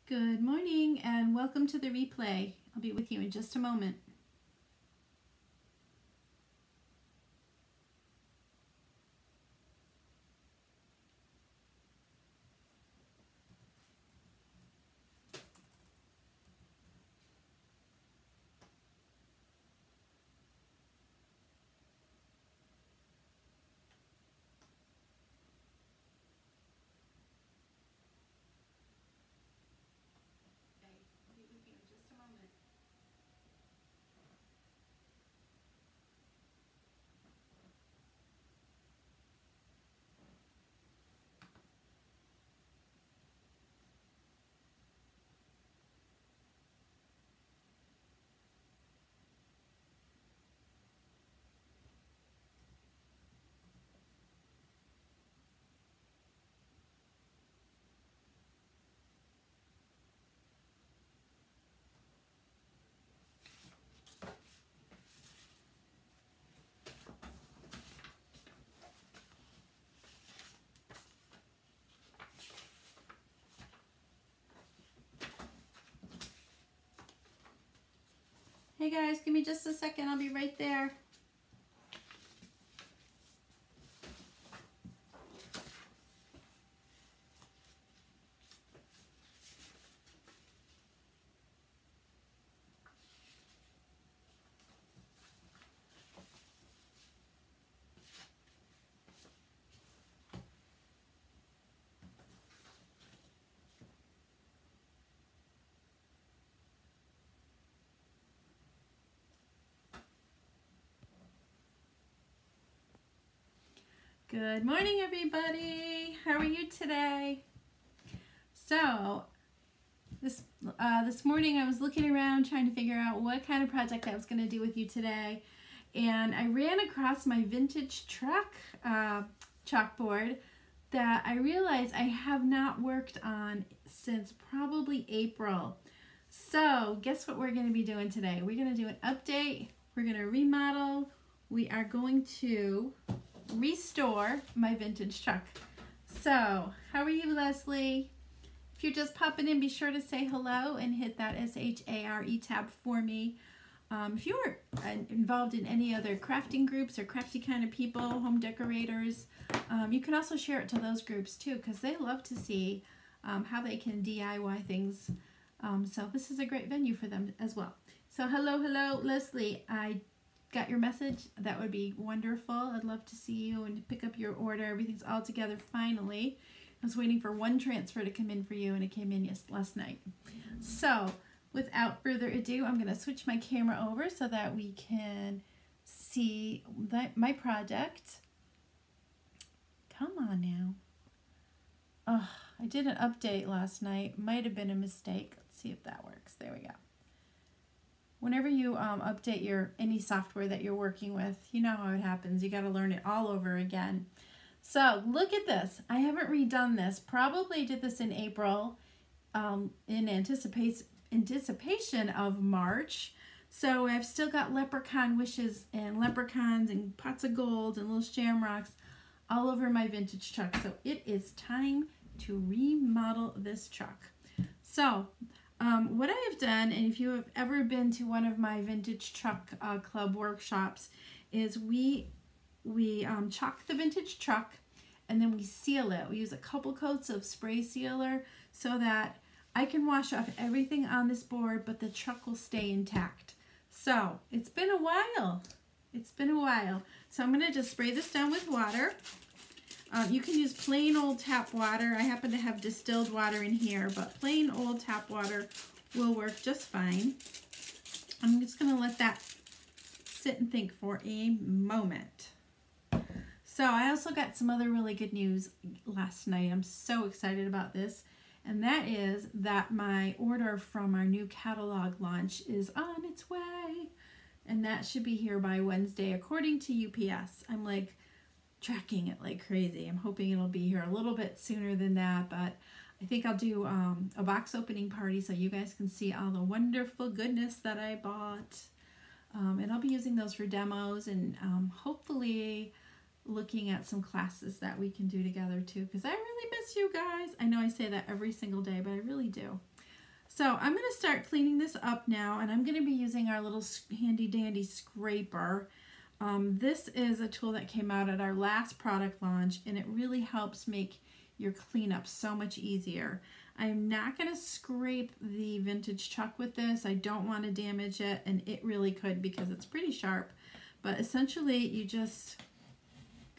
Good morning and welcome to the replay. I'll be with you in just a moment. Hey guys, give me just a second. I'll be right there. Good morning, everybody. How are you today? So, this morning I was looking around trying to figure out what kind of project I was going to do with you today, and I ran across my vintage truck chalkboard that I realized I have not worked on since probably April. So, guess what we're going to be doing today? We're going to do an update. We're going to remodel. We are going to restore my vintage truck. So, how are you, Leslie? If you're just popping in, be sure to say hello and hit that SHARE tab for me. If you're involved in any other crafting groups or crafty kind of people, home decorators, you can also share it to those groups too, because they love to see how they can DIY things. So this is a great venue for them as well. So hello, Leslie. I got your message. That would be wonderful. I'd love to see you and pick up your order. Everything's all together finally. I was waiting for one transfer to come in for you, and it came in last night. So without further ado, I'm going to switch my camera over so that we can see my project. Come on now. Oh, I did an update last night. Might have been a mistake. Let's see if that works. There we go. Whenever you update any software that you're working with, you know how it happens. You got to learn it all over again. So look at this. I haven't redone this. Probably did this in April in anticipation of March. So I've still got leprechaun wishes and leprechauns and pots of gold and little shamrocks all over my vintage truck. So it is time to remodel this truck. So what I have done, and if you have ever been to one of my vintage truck club workshops, is we chalk the vintage truck and then we seal it. We use a couple coats of spray sealer so that I can wash off everything on this board, but the truck will stay intact. So it's been a while. It's been a while. So I'm going to just spray this down with water. You can use plain old tap water. I happen to have distilled water in here, but plain old tap water will work just fine. I'm just going to let that sit and think for a moment. So I also got some other really good news last night. I'm so excited about this. And that is that my order from our new catalog launch is on its way. And that should be here by Wednesday, according to UPS. I'm like tracking it like crazy. I'm hoping it'll be here a little bit sooner than that, but I think I'll do a box opening party so you guys can see all the wonderful goodness that I bought. And I'll be using those for demos and hopefully looking at some classes that we can do together too, because I really miss you guys. I know I say that every single day, but I really do. So I'm going to start cleaning this up now, and I'm going to be using our little handy dandy scraper. This is a tool that came out at our last product launch, and it really helps make your cleanup so much easier. I'm not going to scrape the vintage truck with this. I don't want to damage it, and it really could because it's pretty sharp. But essentially, you just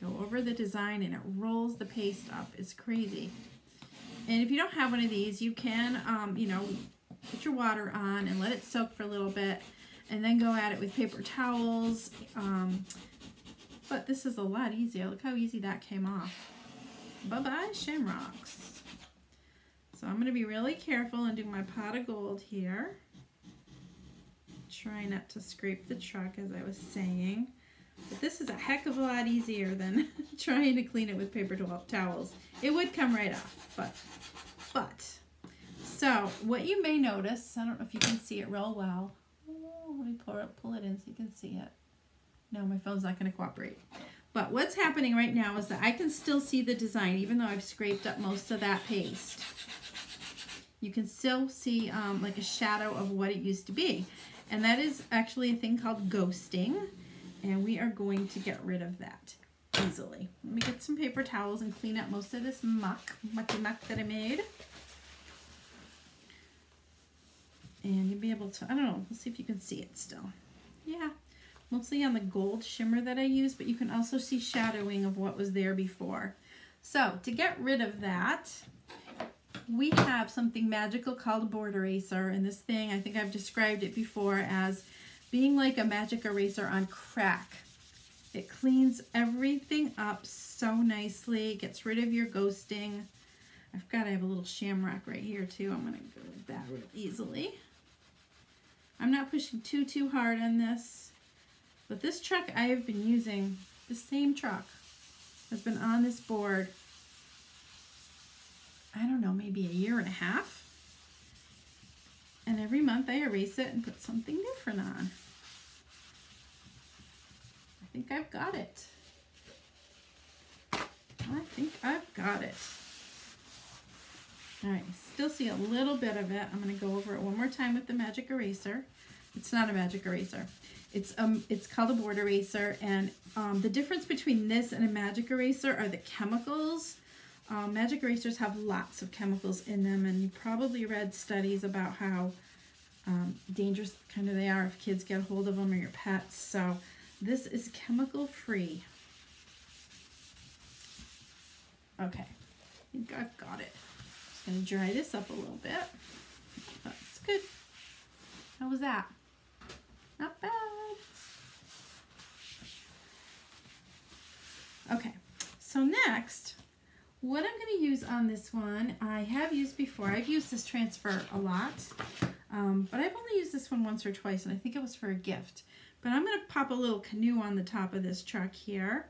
go over the design and it rolls the paste up. It's crazy. And if you don't have one of these, you can, you know, put your water on and let it soak for a little bit, and then go at it with paper towels. But this is a lot easier. Look how easy that came off. Bye-bye, shamrocks. So I'm going to be really careful and do my pot of gold here. Try not to scrape the truck, as I was saying. But this is a heck of a lot easier than trying to clean it with paper towels. It would come right off, but. So what you may notice, I don't know if you can see it real well. Oh, let me pull it in so you can see it. No, my phone's not going to cooperate. But what's happening right now is that I can still see the design, even though I've scraped up most of that paste. You can still see like a shadow of what it used to be. And that is actually a thing called ghosting. And we are going to get rid of that easily. Let me get some paper towels and clean up most of this mucky muck that I made. And you'll be able to, I don't know, let's see if you can see it still. Yeah, mostly on the gold shimmer that I use, but you can also see shadowing of what was there before. So to get rid of that, we have something magical called a board eraser, and this thing, I think I've described it before as being like a magic eraser on crack. It cleans everything up so nicely, gets rid of your ghosting. I have a little shamrock right here too. I'm gonna go with that real easily. I'm not pushing too hard on this, but this truck I have been using, the same truck has been on this board, I don't know, maybe a year and a half. And every month I erase it and put something different on. I think I've got it. All right, still see a little bit of it. I'm going to go over it one more time with the magic eraser. It's not a magic eraser. It's called a board eraser, and the difference between this and a magic eraser are the chemicals. Magic erasers have lots of chemicals in them, and you probably read studies about how dangerous kind of they are if kids get a hold of them or your pets. So this is chemical free. Okay, I think I've got it. Just gonna dry this up a little bit. That's good. How was that? Not bad. Okay, so next, what I'm going to use on this one, I have used before. I've used this transfer a lot, but I've only used this one once or twice, and I think it was for a gift. But I'm going to pop a little canoe on the top of this truck here,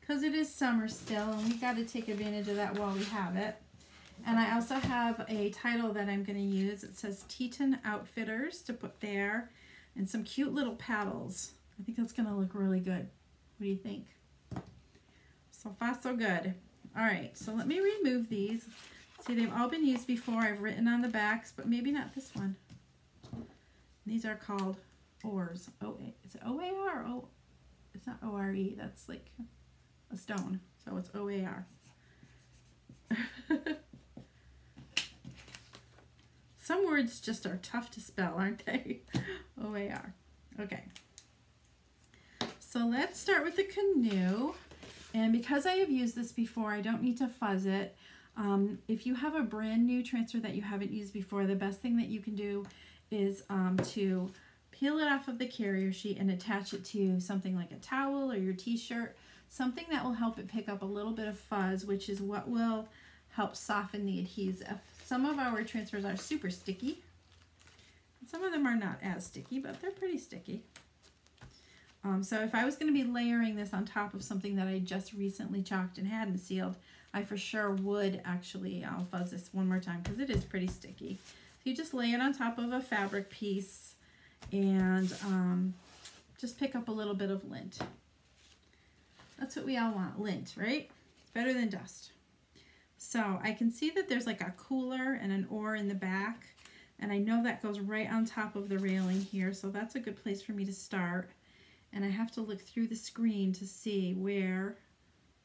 because it is summer still, and we've got to take advantage of that while we have it. And I also have a title that I'm going to use. It says Teton Outfitters to put there, and some cute little paddles. I think that's going to look really good. What do you think? So far, so good. All right, so let me remove these. See, they've all been used before. I've written on the backs, but maybe not this one. These are called ores. Is it O-A-R? Oh, it's not O-R-E. That's like a stone. So it's O-A-R. Some words just are tough to spell, aren't they? O-A-R. Okay. So let's start with the canoe. And because I have used this before, I don't need to fuzz it. If you have a brand new transfer that you haven't used before, the best thing that you can do is to peel it off of the carrier sheet and attach it to something like a towel or your t-shirt, something that will help it pick up a little bit of fuzz, which is what will help soften the adhesive. Some of our transfers are super sticky. Some of them are not as sticky, but they're pretty sticky. So if I was going to be layering this on top of something that I just recently chalked and hadn't sealed, I for sure would actually, I'll fuzz this one more time because it is pretty sticky. So you just lay it on top of a fabric piece and just pick up a little bit of lint. That's what we all want, lint, right? Better than dust. So I can see that there's like a cooler and an oar in the back, And I know that goes right on top of the railing here, so that's a good place for me to start. And I have to look through the screen to see where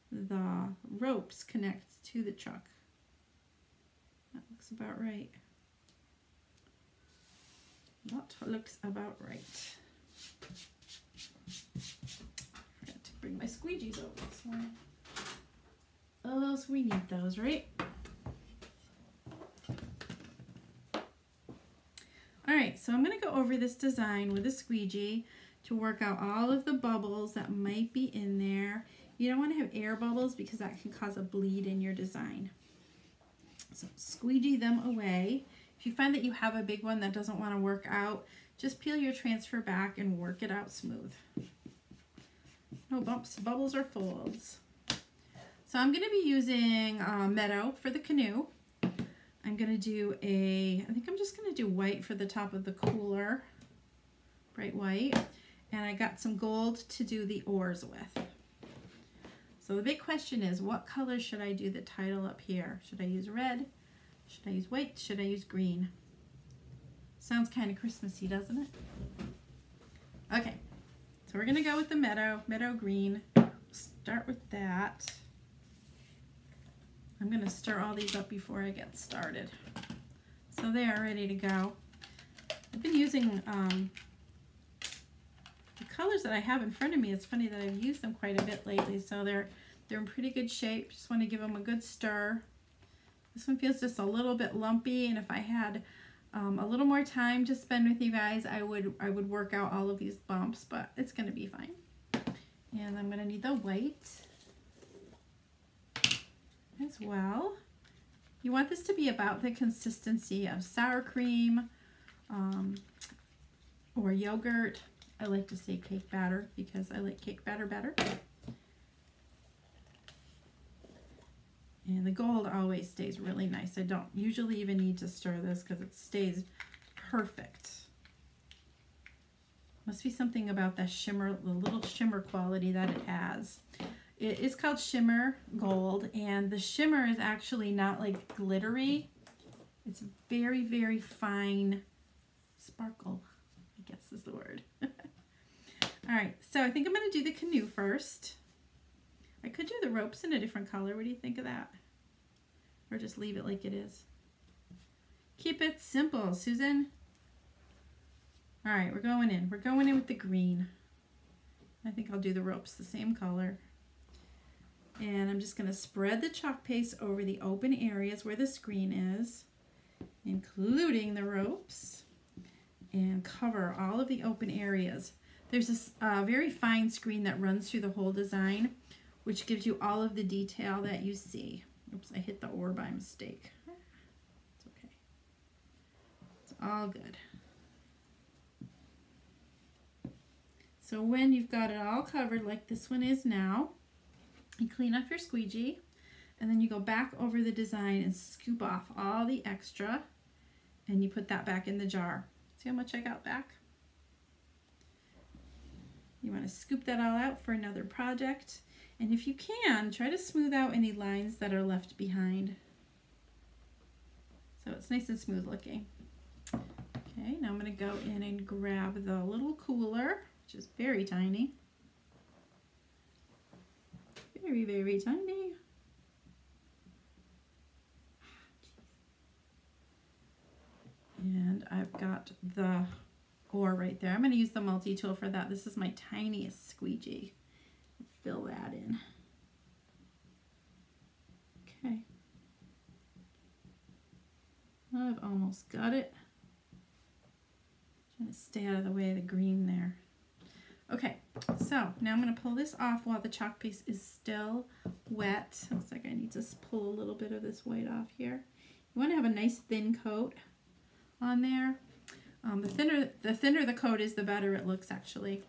the ropes connect to the truck. That looks about right. That looks about right. Forgot to bring my squeegees over this morning. Oh, so we need those, right? Alright, so I'm going to go over this design with a squeegee to work out all of the bubbles that might be in there. You don't want to have air bubbles because that can cause a bleed in your design. So squeegee them away. If you find that you have a big one that doesn't want to work out, just peel your transfer back and work it out smooth. No bumps, bubbles, or folds. So I'm going to be using Meadow for the canoe. I'm going to do I think I'm just going to do white for the top of the cooler, bright white. And I got some gold to do the oars with. So the big question is, what color should I do the title up here? Should I use red? Should I use white? Should I use green? Sounds kind of Christmassy, doesn't it? Okay, so we're going to go with the meadow green. Start with that. I'm going to stir all these up before I get started. So they are ready to go. I've been using the colors that I have in front of me. It's funny that I've used them quite a bit lately, so they're in pretty good shape. Just want to give them a good stir. This one feels just a little bit lumpy, and if I had a little more time to spend with you guys, I would work out all of these bumps, but it's going to be fine. And I'm going to need the white as well. You want this to be about the consistency of sour cream or yogurt. I like to say cake batter because I like cake batter better. And the gold always stays really nice. I don't usually even need to stir this because it stays perfect. Must be something about that shimmer, the little shimmer quality that it has. It is called shimmer gold, and the shimmer is actually not like glittery. It's very, very fine sparkle, I guess is the word. All right, so I think I'm going to do the canoe first. I could do the ropes in a different color. What do you think of that? Or just leave it like it is? Keep it simple, Susan. All right, we're going in. We're going in with the green. I think I'll do the ropes the same color. And I'm just going to spread the chalk paste over the open areas where the screen is, including the ropes, and cover all of the open areas. There's this very fine screen that runs through the whole design, which gives you all of the detail that you see. Oops, I hit the oar by mistake. It's okay. It's all good. So when you've got it all covered like this one is now, you clean off your squeegee, and then you go back over the design and scoop off all the extra, and you put that back in the jar. See how much I got back? You want to scoop that all out for another project. And if you can, try to smooth out any lines that are left behind. So it's nice and smooth looking. Okay, now I'm going to go in and grab the little cooler, which is very tiny. Very, very tiny. And I've got the oar right there. I'm going to use the multi-tool for that. This is my tiniest squeegee. Fill that in. Okay. I've almost got it. Trying to stay out of the way of the green there. Okay, so now I'm going to pull this off while the chalk paste is still wet. Looks like I need to pull a little bit of this white off here. You want to have a nice thin coat on there. The thinner the coat is, the better it looks actually.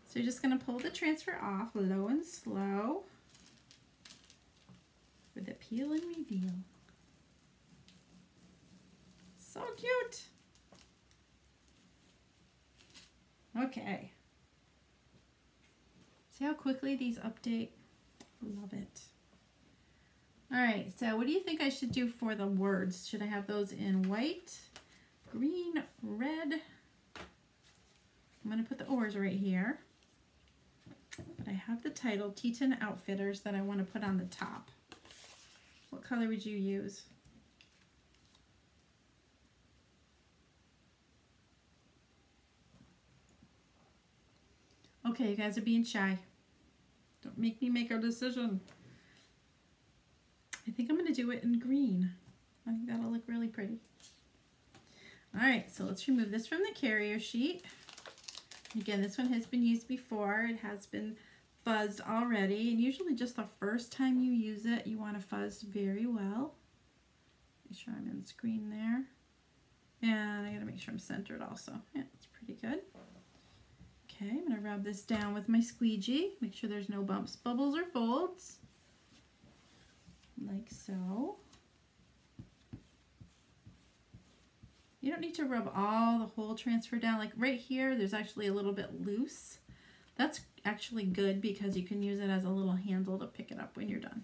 So you're just going to pull the transfer off low and slow with the peel and reveal. So cute. Okay. See how quickly these update? Love it. All right, so what do you think I should do for the words? Should I have those in white green, red. I'm going to put the oars right here. But I have the title, Teton Outfitters, that I want to put on the top. What color would you use? Okay, you guys are being shy. Don't make me make a decision. I think I'm going to do it in green. I think that'll look really pretty. All right, so let's remove this from the carrier sheet. Again, this one has been used before. It has been fuzzed already, and usually just the first time you use it, you want to fuzz very well. Make sure I'm in the screen there. And I gotta make sure I'm centered also. Yeah, that's pretty good. Okay, I'm gonna rub this down with my squeegee. Make sure there's no bumps, bubbles, or folds. Like so. You don't need to rub all the whole transfer down. Like right here, there's actually a little bit loose. That's actually good because you can use it as a little handle to pick it up when you're done.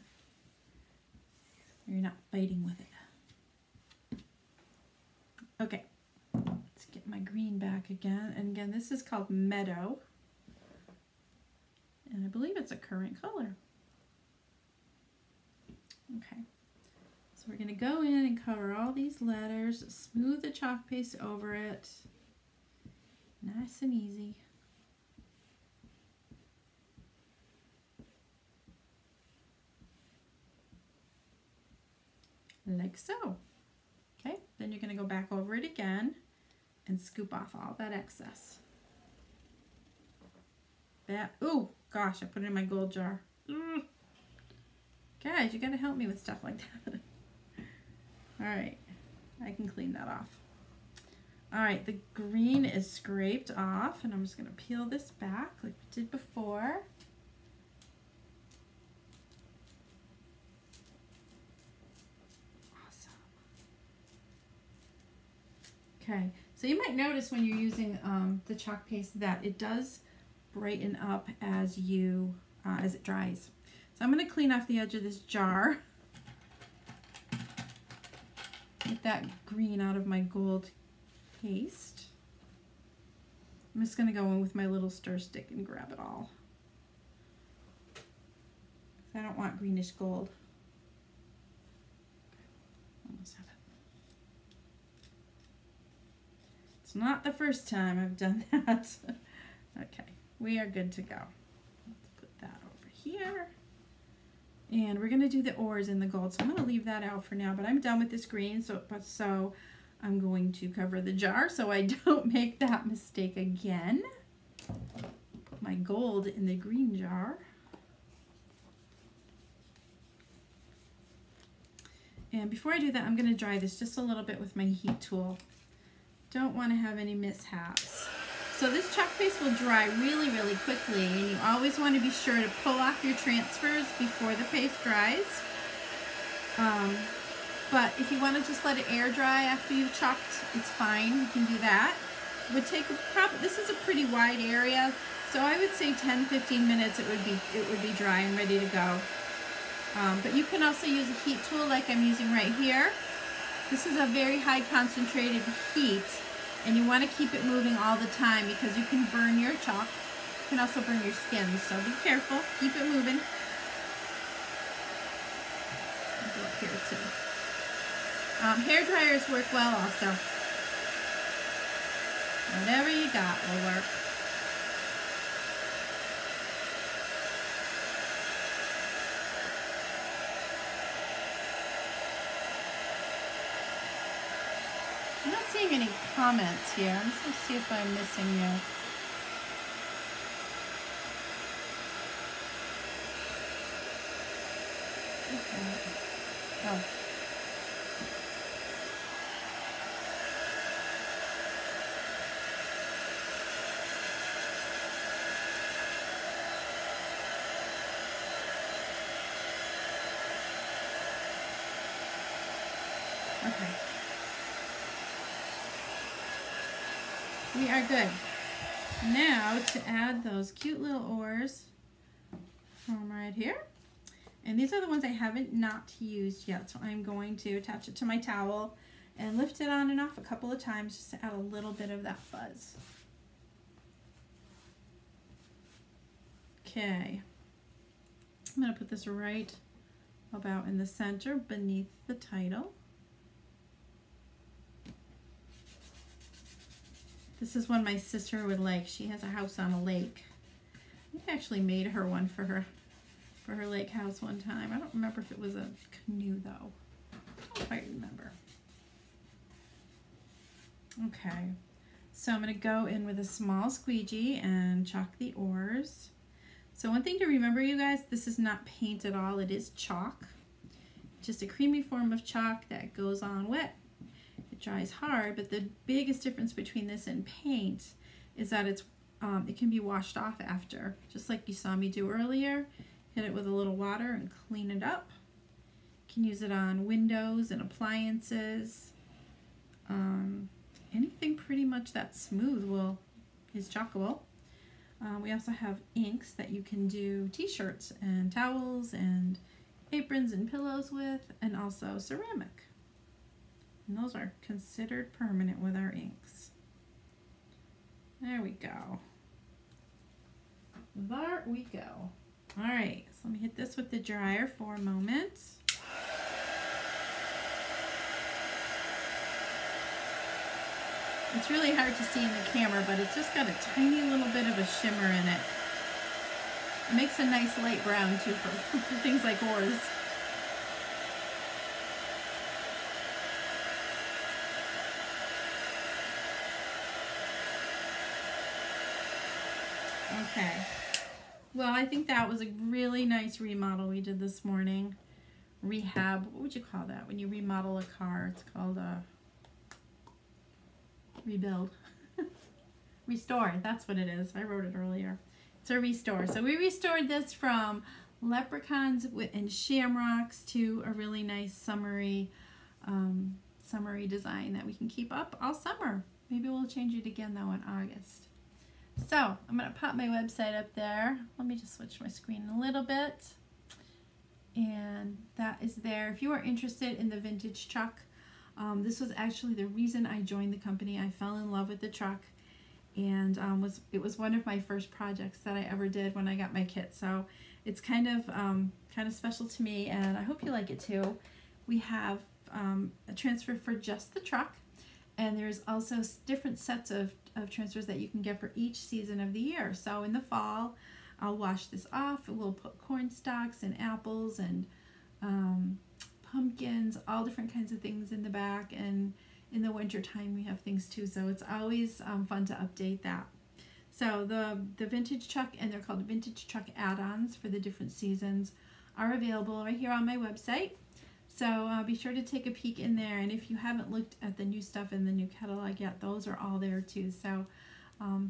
You're not fighting with it. Okay, let's get my green back again. And again, this is called Meadow. And I believe it's a current color. Okay. So we're going to go in and cover all these letters, smooth the chalk paste over it. Nice and easy. Like so. Okay, then you're going to go back over it again and scoop off all that excess. Oh gosh, I put it in my gold jar. Guys, you got to help me with stuff like that. All right, I can clean that off. All right, the green is scraped off, and I'm just going to peel this back like we did before. Awesome. Okay, so you might notice when you're using the chalk paste that it does brighten up as it dries. So I'm going to clean off the edge of this jar. Get that green out of my gold paste. I'm just going to go in with my little stir stick and grab it all. I don't want greenish gold. Almost have it. It's not the first time I've done that. Okay, we are good to go. Let's put that over here. And we're going to do the oars in the gold, so I'm going to leave that out for now, but I'm done with this green, so I'm going to cover the jar so I don't make that mistake again. Put my gold in the green jar. And before I do that, I'm going to dry this just a little bit with my heat tool. Don't want to have any mishaps. So this chalk paste will dry really, really quickly, and you always want to be sure to pull off your transfers before the paste dries. But if you want to just let it air dry after you've chalked, it's fine. You can do that. It would take this is a pretty wide area, so I would say 10-15 minutes it would be dry and ready to go. But you can also use a heat tool like I'm using right here. This is a very high concentrated heat. And you want to keep it moving all the time because you can burn your chalk. You can also burn your skin, so be careful. Keep it moving. I'll go up here too. Hair dryers work well also. Whatever you got will work. I'm not seeing any comments here. I'm just going to see if I'm missing you. Okay. Oh. Okay. We are good. Now to add those cute little oars from right here. And these are the ones I haven't not used yet. So I'm going to attach it to my towel and lift it on and off a couple of times just to add a little bit of that fuzz. Okay, I'm going to put this right about in the center beneath the title. This is one my sister would like. She has a house on a lake. I actually made her one for her lake house one time. I don't remember if it was a canoe though. I don't quite remember. Okay, so I'm going to go in with a small squeegee and chalk the oars. So one thing to remember, you guys, this is not paint at all. It is chalk. Just a creamy form of chalk that goes on wet. It dries hard, but the biggest difference between this and paint is that it can be washed off after. Just like you saw me do earlier. Hit it with a little water and clean it up. You can use it on windows and appliances. Anything pretty much that's smooth is chalkable. We also have inks that you can do t-shirts and towels and aprons and pillows with, and also ceramic. And those are considered permanent with our inks. There we go. There we go. All right, so let me hit this with the dryer for a moment. It's really hard to see in the camera, but it's just got a tiny little bit of a shimmer in it. It makes a nice light brown too for things like oars. Okay. Well, I think that was a really nice remodel we did this morning. Rehab, what would you call that? When you remodel a car, it's called a rebuild. Restore, that's what it is. I wrote it earlier. It's a restore. So we restored this from leprechauns and shamrocks to a really nice summery design that we can keep up all summer. Maybe we'll change it again though in August. So I'm going to pop my website up there. Let me just switch my screen a little bit. And that is there. If you are interested in the vintage truck, this was actually the reason I joined the company. I fell in love with the truck, and it was one of my first projects that I ever did when I got my kit. So it's kind of special to me, and I hope you like it too. We have a transfer for just the truck, and there's also different sets of transfers that you can get for each season of the year. So in the fall, I'll wash this off. We'll put corn stalks and apples and pumpkins, all different kinds of things in the back, and in the winter time we have things too, so it's always fun to update that. So the vintage truck, and they're called vintage truck add-ons for the different seasons, are available right here on my website. So be sure to take a peek in there, and if you haven't looked at the new stuff in the new catalog yet, those are all there too. So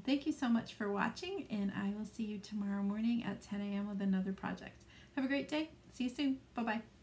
thank you so much for watching, and I will see you tomorrow morning at 10 a.m. with another project. Have a great day. See you soon. Bye-bye.